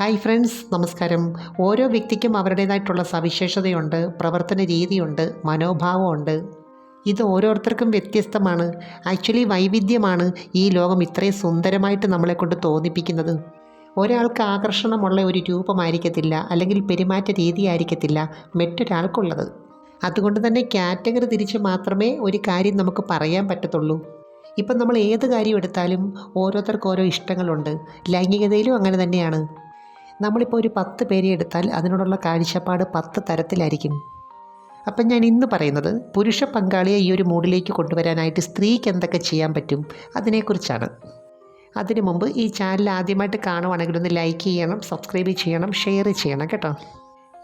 Hi friends, നമസ്കാരം. ഓരോ വ്യക്തിക്കും അവരുടേതായിട്ടുള്ള സവിശേഷതയുണ്ട്, പ്രവർത്തന രീതിയുണ്ട്, മനോഭാവമുണ്ട്. ഇത് ഓരോരുത്തർക്കും വ്യത്യസ്തമാണ്. ആക്ച്വലി വൈവിധ്യമാണ് ഈ ലോകം ഇത്രയും സുന്ദരമായിട്ട് നമ്മളെക്കൊണ്ട് തോന്നിപ്പിക്കുന്നത്. ഒരാൾക്ക് ആകർഷണമുള്ള ഒരു രൂപമായിരിക്കത്തില്ല, അല്ലെങ്കിൽ പെരുമാറ്റ രീതി ആയിരിക്കത്തില്ല മറ്റൊരാൾക്കുള്ളത്. അതുകൊണ്ട് തന്നെ കാറ്റഗറി തിരിച്ച് മാത്രമേ ഒരു കാര്യം നമുക്ക് പറയാൻ പറ്റത്തുള്ളൂ. ഇപ്പം നമ്മൾ ഏത് കാര്യം എടുത്താലും ഓരോരുത്തർക്കും ഓരോ ഇഷ്ടങ്ങളുണ്ട്. ലൈംഗികതയിലും അങ്ങനെ തന്നെയാണ്. നമ്മളിപ്പോൾ ഒരു 10 പേരെ എടുത്താൽ അതിനോടുള്ള കാഴ്ചപ്പാട് 10 തരത്തിലായിരിക്കും. അപ്പം ഞാൻ ഇന്ന് പറയുന്നത് പുരുഷ പങ്കാളിയെ ഈ ഒരു മൂഡിലേക്ക് കൊണ്ടുവരാനായിട്ട് സ്ത്രീക്ക് എന്തൊക്കെ ചെയ്യാൻ പറ്റും അതിനെക്കുറിച്ചാണ്. അതിനു മുമ്പ് ഈ ചാനൽ ആദ്യമായിട്ട് കാണുവാണെങ്കിൽ ഒന്ന് ലൈക്ക് ചെയ്യണം, സബ്സ്ക്രൈബ് ചെയ്യണം, ഷെയർ ചെയ്യണം കേട്ടോ.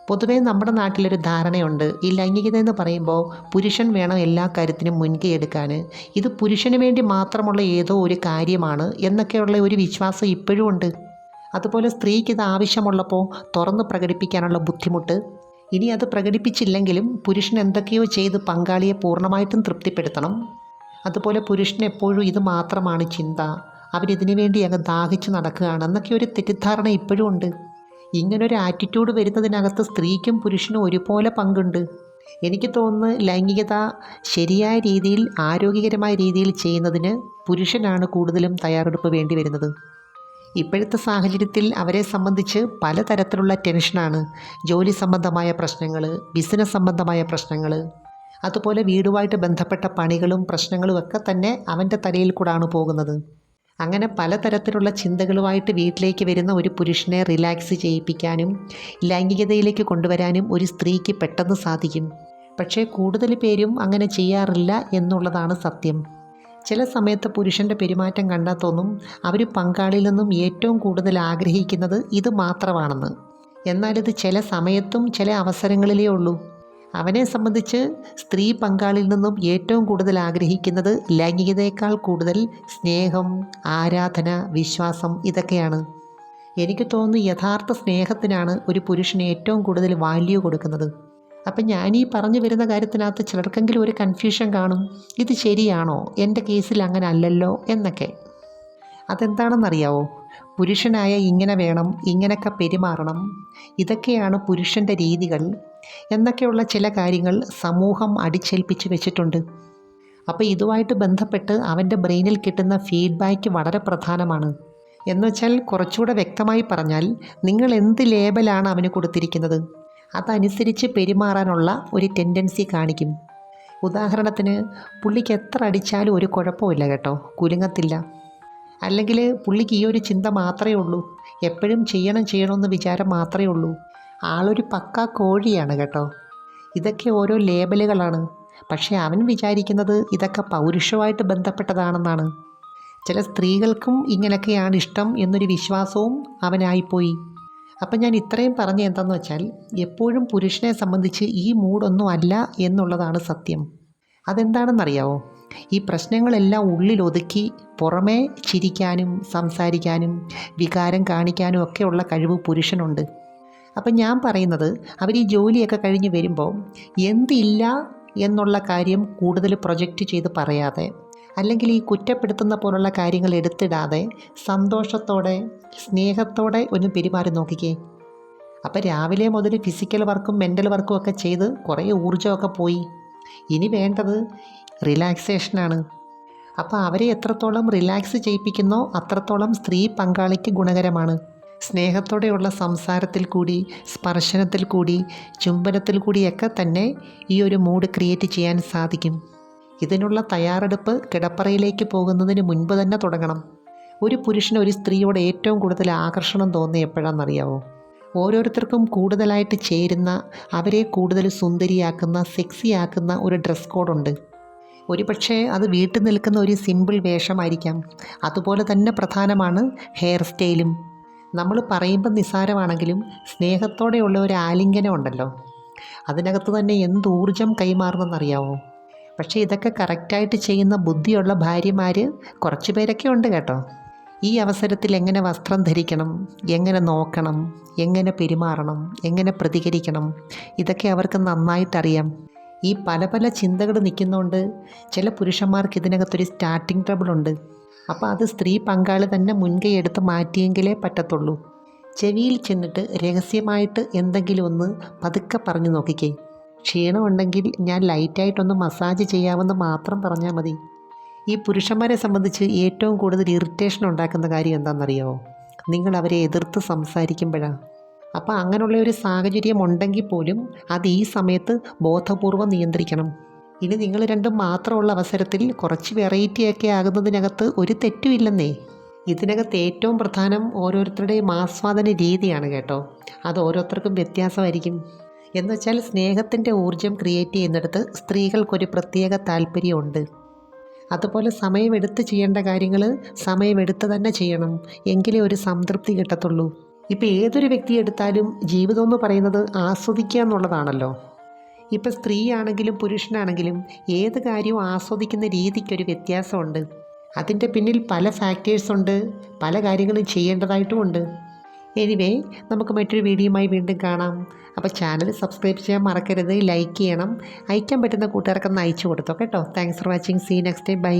പൊതുവേ നമ്മുടെ നാട്ടിലൊരു ധാരണയുണ്ട്, ഈ ലൈംഗികത എന്ന് പറയുമ്പോൾ പുരുഷൻ വേണം എല്ലാ കാര്യത്തിനും മുൻകൈ എടുക്കാൻ, ഇത് പുരുഷന് വേണ്ടി മാത്രമുള്ള ഏതോ ഒരു കാര്യമാണ് എന്നൊക്കെയുള്ള ഒരു വിശ്വാസം ഇപ്പോഴും ഉണ്ട്. അതുപോലെ സ്ത്രീക്ക് ഇത് ആവശ്യമുള്ളപ്പോൾ തുറന്ന് പ്രകടിപ്പിക്കാനുള്ള ബുദ്ധിമുട്ട്. ഇനി അത് പ്രകടിപ്പിച്ചില്ലെങ്കിലും പുരുഷൻ എന്തൊക്കെയോ ചെയ്ത് പങ്കാളിയെ പൂർണ്ണമായിട്ടും തൃപ്തിപ്പെടുത്തണം. അതുപോലെ പുരുഷൻ എപ്പോഴും ഇത് മാത്രമാണ് ചിന്ത, അവരിതിനു വേണ്ടി അങ്ങ് ദാഹിച്ച് നടക്കുകയാണെന്നൊക്കെ ഒരു തെറ്റിദ്ധാരണ ഇപ്പോഴും ഉണ്ട്. ഇങ്ങനൊരു ആറ്റിറ്റ്യൂഡ് വരുന്നതിനകത്ത് സ്ത്രീക്കും പുരുഷനും ഒരുപോലെ പങ്കുണ്ട്. എനിക്ക് തോന്നുന്നു ലൈംഗികത ശരിയായ രീതിയിൽ, ആരോഗ്യകരമായ രീതിയിൽ ചെയ്യുന്നതിന് പുരുഷനാണ് കൂടുതലും തയ്യാറെടുപ്പ് വേണ്ടി വരുന്നത്. ഇപ്പോഴത്തെ സാഹചര്യത്തിൽ അവരെ സംബന്ധിച്ച് പലതരത്തിലുള്ള ടെൻഷനാണ്. ജോലി സംബന്ധമായ പ്രശ്നങ്ങൾ, ബിസിനസ് സംബന്ധമായ പ്രശ്നങ്ങൾ, അതുപോലെ വീടുമായിട്ട് ബന്ധപ്പെട്ട പണികളും പ്രശ്നങ്ങളും ഒക്കെ തന്നെ അവൻ്റെ തലയിൽ കൂടാണ് പോകുന്നത്. അങ്ങനെ പലതരത്തിലുള്ള ചിന്തകളുമായിട്ട് വീട്ടിലേക്ക് വരുന്ന ഒരു പുരുഷനെ റിലാക്സ് ചെയ്യിപ്പിക്കാനും ലൈംഗികതയിലേക്ക് കൊണ്ടുവരാനും ഒരു സ്ത്രീക്ക് പെട്ടെന്ന് സാധിക്കും. പക്ഷേ കൂടുതൽ പേരും അങ്ങനെ ചെയ്യാറില്ല എന്നുള്ളതാണ് സത്യം. ചില സമയത്ത് പുരുഷൻ്റെ പെരുമാറ്റം കണ്ടാൽ തോന്നും അവർ പങ്കാളിയിൽ നിന്നും ഏറ്റവും കൂടുതൽ ആഗ്രഹിക്കുന്നത് ഇത് മാത്രമാണെന്ന്. എന്നാലിത് ചില സമയത്തും ചില അവസരങ്ങളിലേ ഉള്ളൂ. അവനെ സംബന്ധിച്ച് സ്ത്രീ പങ്കാളിയിൽ നിന്നും ഏറ്റവും കൂടുതൽ ആഗ്രഹിക്കുന്നത് ലൈംഗികതയേക്കാൾ കൂടുതൽ സ്നേഹം, ആരാധന, വിശ്വാസം ഇതൊക്കെയാണ്. എനിക്ക് തോന്നുന്നു യഥാർത്ഥ സ്നേഹത്തിനാണ് ഒരു പുരുഷൻ ഏറ്റവും കൂടുതൽ വാല്യൂ കൊടുക്കുന്നത്. അപ്പം ഞാനീ പറഞ്ഞു വരുന്ന കാര്യത്തിനകത്ത് ചിലർക്കെങ്കിലും ഒരു കൺഫ്യൂഷൻ കാണും, ഇത് ശരിയാണോ, എൻ്റെ കേസിൽ അങ്ങനെ അല്ലല്ലോ എന്നൊക്കെ. അതെന്താണെന്നറിയാവോ? പുരുഷനായ ഇങ്ങനെ വേണം, ഇങ്ങനെയൊക്കെ പെരുമാറണം, ഇതൊക്കെയാണ് പുരുഷൻ്റെ രീതികൾ എന്നൊക്കെയുള്ള ചില കാര്യങ്ങൾ സമൂഹം അടിച്ചേൽപ്പിച്ച് വെച്ചിട്ടുണ്ട്. അപ്പോൾ ഇതുമായിട്ട് ബന്ധപ്പെട്ട് അവൻ്റെ ബ്രെയിനിൽ കിട്ടുന്ന ഫീഡ്ബാക്ക് വളരെ പ്രധാനമാണ്. എന്നുവെച്ചാൽ കുറച്ചുകൂടെ വ്യക്തമായി പറഞ്ഞാൽ, നിങ്ങൾ എന്ത് ലേബലാണ് അവന് കൊടുത്തിരിക്കുന്നത് അതനുസരിച്ച് പെരുമാറാനുള്ള ഒരു ടെൻഡൻസി കാണിക്കും. ഉദാഹരണത്തിന്, പുള്ളിക്ക് എത്ര അടിച്ചാലും ഒരു കുഴപ്പമില്ല കേട്ടോ, കുലുങ്ങത്തില്ല. അല്ലെങ്കിൽ പുള്ളിക്ക് ഈ ഒരു ചിന്ത മാത്രമേ ഉള്ളൂ, എപ്പോഴും ചെയ്യണമെന്ന് വിചാരം മാത്രമേ ഉള്ളൂ, ആളൊരു പക്കാ കോഴിയാണ് കേട്ടോ. ഇതൊക്കെ ഓരോ ലേബലുകളാണ്. പക്ഷേ അവൻ വിചാരിക്കുന്നത് ഇതൊക്കെ പൗരുഷമായിട്ട് ബന്ധപ്പെട്ടതാണെന്നാണ്. ചില സ്ത്രീകൾക്കും ഇങ്ങനെയൊക്കെയാണ് ഇഷ്ടം എന്നൊരു വിശ്വാസവും അവനായിപ്പോയി. അപ്പം ഞാൻ ഇത്രയും പറഞ്ഞ എന്താണെന്ന് വെച്ചാൽ, എപ്പോഴും പുരുഷനെ സംബന്ധിച്ച് ഈ മൂഡൊന്നും അല്ല എന്നുള്ളതാണ് സത്യം. അതെന്താണെന്നറിയാവോ? ഈ പ്രശ്നങ്ങളെല്ലാം ഉള്ളിലൊതുക്കി പുറമേ ചിരിക്കാനും സംസാരിക്കാനും വികാരം കാണിക്കാനും ഒക്കെയുള്ള കഴിവ് പുരുഷനുണ്ട്. അപ്പം ഞാൻ പറയുന്നത്, അവർ ഈ ജോലിയൊക്കെ കഴിഞ്ഞ് വരുമ്പോൾ എന്തില്ല എന്നുള്ള കാര്യം കൂടുതൽ പ്രൊജക്റ്റ് ചെയ്ത് പറയാതെ, അല്ലെങ്കിൽ ഈ കുറ്റപ്പെടുത്തുന്ന പോലുള്ള കാര്യങ്ങൾ എടുത്തിടാതെ സന്തോഷത്തോടെ സ്നേഹത്തോടെ ഒന്ന് പെരുമാറി നോക്കിക്കേ. അപ്പം രാവിലെ മുതൽ ഫിസിക്കൽ വർക്കും മെൻ്റൽ വർക്കും ഒക്കെ ചെയ്ത് കുറേ ഊർജ്ജമൊക്കെ പോയി. ഇനി വേണ്ടത് റിലാക്സേഷനാണ്. അപ്പോൾ അവരെ എത്രത്തോളം റിലാക്സ് ചെയ്യിപ്പിക്കുന്നോ അത്രത്തോളം സ്ത്രീ പങ്കാളിക്ക് ഗുണകരമാണ്. സ്നേഹത്തോടെയുള്ള സംസാരത്തിൽ കൂടി, സ്പർശനത്തിൽ കൂടി, ചുംബനത്തിൽ കൂടിയൊക്കെ തന്നെ ഈ ഒരു മൂഡ് ക്രിയേറ്റ് ചെയ്യാൻ സാധിക്കും. ഇതിനുള്ള തയ്യാറെടുപ്പ് കിടപ്പറയിലേക്ക് പോകുന്നതിന് മുൻപ് തന്നെ തുടങ്ങണം. ഒരു പുരുഷന് ഒരു സ്ത്രീയോട് ഏറ്റവും കൂടുതൽ ആകർഷണം തോന്നുന്നത് എപ്പോഴാണെന്നറിയാവോ? ഓരോരുത്തർക്കും കൂടുതലായിട്ട് ചേരുന്ന, അവരെ കൂടുതൽ സുന്ദരിയാക്കുന്ന, സെക്സിയാക്കുന്ന ഒരു ഡ്രസ് കോഡുണ്ട്. ഒരുപക്ഷെ അത് വീട്ടിൽ നിൽക്കുന്ന ഒരു സിമ്പിൾ വേഷമായിരിക്കാം. അതുപോലെ തന്നെ പ്രധാനമാണ് ഹെയർ സ്റ്റൈലും. നമ്മൾ പറയുമ്പോൾ നിസ്സാരമാണെങ്കിലും സ്നേഹത്തോടെയുള്ള ഒരു ആലിംഗനം ഉണ്ടല്ലോ, അതിനകത്ത് തന്നെ എന്ത് ഊർജം കൈമാറുമെന്നറിയാവോ? പക്ഷേ ഇതൊക്കെ കറക്റ്റായിട്ട് ചെയ്യുന്ന ബുദ്ധിയുള്ള ഭാര്യമാർ കുറച്ച് പേരൊക്കെ ഉണ്ട് കേട്ടോ. ഈ അവസരത്തിൽ എങ്ങനെ വസ്ത്രം ധരിക്കണം, എങ്ങനെ നോക്കണം, എങ്ങനെ പെരുമാറണം, എങ്ങനെ പ്രതികരിക്കണം, ഇതൊക്കെ അവർക്ക് നന്നായിട്ടറിയാം. ഈ പല പല ചിന്തകൾ നിൽക്കുന്നതുകൊണ്ട് ചില പുരുഷന്മാർക്ക് ഇതിനകത്തൊരു സ്റ്റാർട്ടിങ് ട്രബിളുണ്ട്. അപ്പോൾ അത് സ്ത്രീ പങ്കാളി തന്നെ മുൻകൈ എടുത്ത് മാറ്റിയെങ്കിലേ പറ്റത്തുള്ളൂ. ചെവിയിൽ ചെന്നിട്ട് രഹസ്യമായിട്ട് എന്തെങ്കിലും ഒന്ന് പതുക്കെ പറഞ്ഞു നോക്കിക്കേ. ക്ഷീണമുണ്ടെങ്കിൽ ഞാൻ ലൈറ്റായിട്ടൊന്ന് മസാജ് ചെയ്യാമെന്ന് മാത്രം പറഞ്ഞാൽ മതി. ഈ പുരുഷന്മാരെ സംബന്ധിച്ച് ഏറ്റവും കൂടുതൽ ഇറിറ്റേഷൻ ഉണ്ടാക്കുന്ന കാര്യം എന്താണെന്നറിയാമോ? നിങ്ങൾ അവരെ എതിർത്ത് സംസാരിക്കുമ്പോഴാണ്. അപ്പോൾ അങ്ങനെയുള്ള ഒരു സാഹചര്യം ഉണ്ടെങ്കിൽ പോലും അത് ഈ സമയത്ത് ബോധപൂർവം നിയന്ത്രിക്കണം. ഇനി നിങ്ങൾ രണ്ടും മാത്രമുള്ള അവസരത്തിൽ കുറച്ച് വെറൈറ്റിയൊക്കെ ആകുന്നതിനകത്ത് ഒരു തെറ്റുമില്ലെന്നേ. ഇതിനകത്ത് ഏറ്റവും പ്രധാനം ഓരോരുത്തരുടെയും ആസ്വാദന രീതിയാണ് കേട്ടോ. അത് ഓരോരുത്തർക്കും വ്യത്യാസമായിരിക്കും. എന്നുവെച്ചാൽ സ്നേഹത്തിൻ്റെ ഊർജം ക്രിയേറ്റ് ചെയ്യുന്നിടത്ത് സ്ത്രീകൾക്കൊരു പ്രത്യേക താല്പര്യമുണ്ട്. അതുപോലെ സമയമെടുത്ത് ചെയ്യേണ്ട കാര്യങ്ങൾ സമയമെടുത്ത് തന്നെ ചെയ്യണം, എങ്കിലേ ഒരു സംതൃപ്തി കിട്ടത്തുള്ളൂ. ഇപ്പോൾ ഏതൊരു വ്യക്തി എടുത്താലും ജീവിതം എന്ന് പറയുന്നത് ആസ്വദിക്കുക എന്നുള്ളതാണല്ലോ. ഇപ്പോൾ സ്ത്രീയാണെങ്കിലും പുരുഷനാണെങ്കിലും ഏത് കാര്യവും ആസ്വദിക്കുന്ന രീതിക്കൊരു വ്യത്യാസമുണ്ട്. അതിൻ്റെ പിന്നിൽ പല ഫാക്ടേഴ്സുണ്ട്, പല കാര്യങ്ങളും ചെയ്യേണ്ടതായിട്ടുമുണ്ട്. എനിവേ, നമുക്ക് മറ്റൊരു വീഡിയോയുമായി വീണ്ടും കാണാം. അപ്പോൾ ചാനൽ സബ്സ്ക്രൈബ് ചെയ്യാൻ മറക്കരുത്, ലൈക്ക് ചെയ്യണം, അയക്കാൻ പറ്റുന്ന കൂട്ടുകാർക്കൊന്ന് അയച്ചു കൊടുത്തോ കേട്ടോ. Thanks for watching. See next day. By.